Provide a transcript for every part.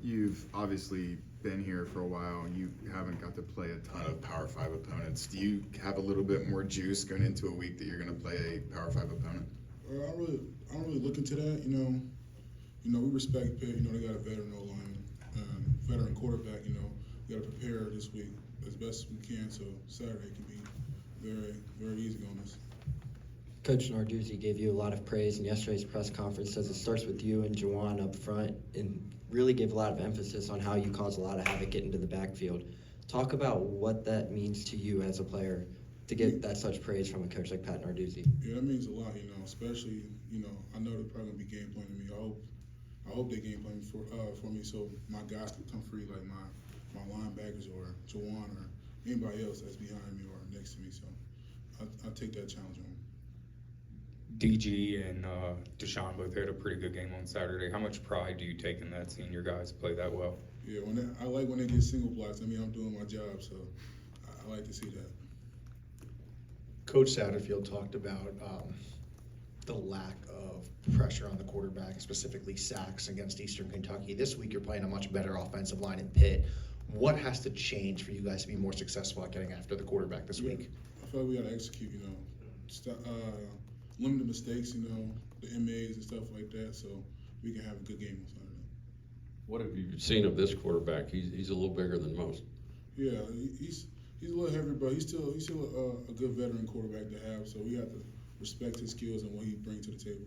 You've obviously been here for a while. You haven't got to play a ton of Power 5 opponents. Do you have a little bit more juice going into a week that you're going to play a Power 5 opponent? I don't really look into that. We respect Pitt. They got a veteran O-line, veteran quarterback. We got to prepare this week as best we can, so Saturday can be very, very easy on us. Coach Narduzzi gave you a lot of praise in yesterday's press conference. Says it starts with you and Juwan up front, and really gave a lot of emphasis on how you cause a lot of havoc getting to the backfield. Talk about what that means to you as a player to get that such praise from a coach like Pat Narduzzi. Yeah, that means a lot. Especially I know they're probably gonna be game planning me. I hope they game plan for me so my guys can come free, like my linebackers or Juwan or anybody else that's behind me or next to me. So I take that challenge on. DG and Deshaun both had a pretty good game on Saturday. How much pride do you take in that, seeing your guys play that well? Yeah, I like when they get single blocks. I'm doing my job, so I like to see that. Coach Satterfield talked about the lack of pressure on the quarterback, specifically sacks against Eastern Kentucky. This week you're playing a much better offensive line in Pitt. What has to change for you guys to be more successful at getting after the quarterback this week? I feel like we got to execute, limit the mistakes, the MAs and stuff like that, so we can have a good game on Saturday. What have you seen of this quarterback? He's a little bigger than most. Yeah, he's a little heavier, but he's still a good veteran quarterback to have. So we have to respect his skills and what he brings to the table.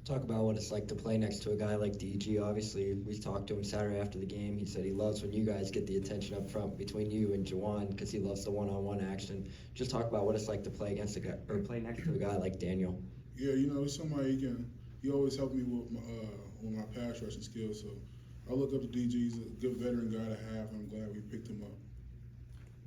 Talk about what it's like to play next to a guy like DG. Obviously, we talked to him Saturday after the game. He said he loves when you guys get the attention up front between you and Juwan because he loves the one-on-one action. Just talk about what it's like to play against a guy or play next to a guy like Daniel. Yeah, he's somebody he always helped me with my pass rushing skills. So I look up to DG. He's a good veteran guy to have. I'm glad we picked him up.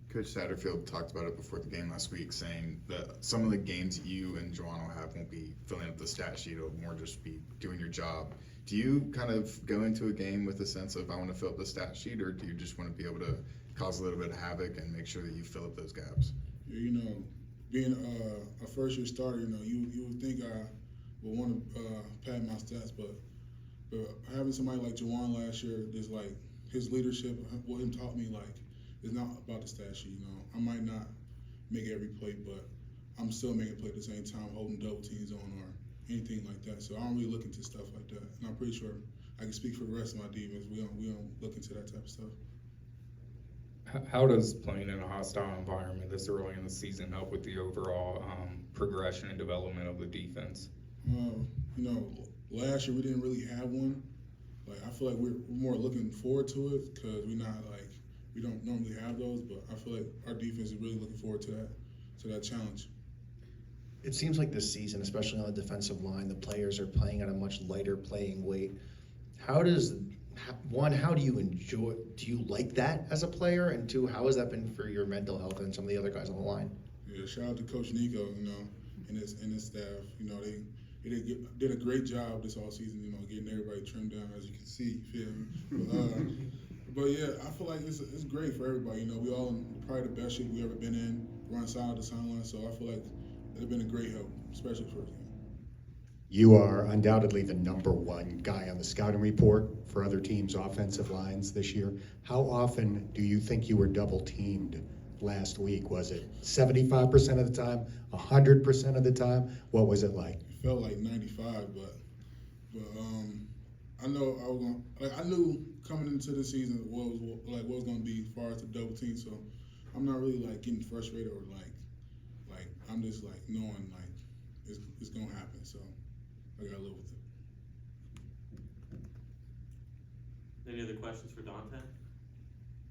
Coach Satterfield talked about it before the game last week, saying that some of the games you and Juwan will have won't be filling up the stat sheet, it'll more just be doing your job. Do you kind of go into a game with a sense of I want to fill up the stat sheet, or do you just want to be able to cause a little bit of havoc and make sure that you fill up those gaps? Yeah, being a first-year starter, you would think I would want to pad my stats, but having somebody like Juwan last year, just like his leadership, what him taught me, it's not about the stat sheet. I might not make every play, but I'm still making a play at the same time, holding double teams on or anything like that. So I don't really look into stuff like that. And I'm pretty sure I can speak for the rest of my defense. We don't look into that type of stuff. How does playing in a hostile environment this early in the season help with the overall progression and development of the defense? Last year we didn't really have one. I feel like we're more looking forward to it because we don't normally have those. But I feel like our defense is really looking forward to that challenge. It seems like this season, especially on the defensive line, the players are playing at a much lighter playing weight. How do you enjoy, do you like that as a player? And two, how has that been for your mental health and some of the other guys on the line? Yeah, shout out to Coach Nico, and his staff. They did a great job this all season, getting everybody trimmed down, as you can see, feel me? But yeah, I feel like it's great for everybody. We all in probably the best shape we ever been in. We're on side of the sideline, so I feel like it's been a great help, especially for us. You are undoubtedly the #1 guy on the scouting report for other teams' offensive lines this year. How often do you think you were double teamed last week? Was it 75% of the time, 100% of the time? What was it like? It felt like 95, but I know I was going. I knew coming into the season what was going to be as far as the double team. So I'm not really getting frustrated or I'm just knowing it's going to happen. So I got to live with it. Any other questions for Dontay?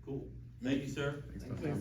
Cool. Thank you, sir. Thanks,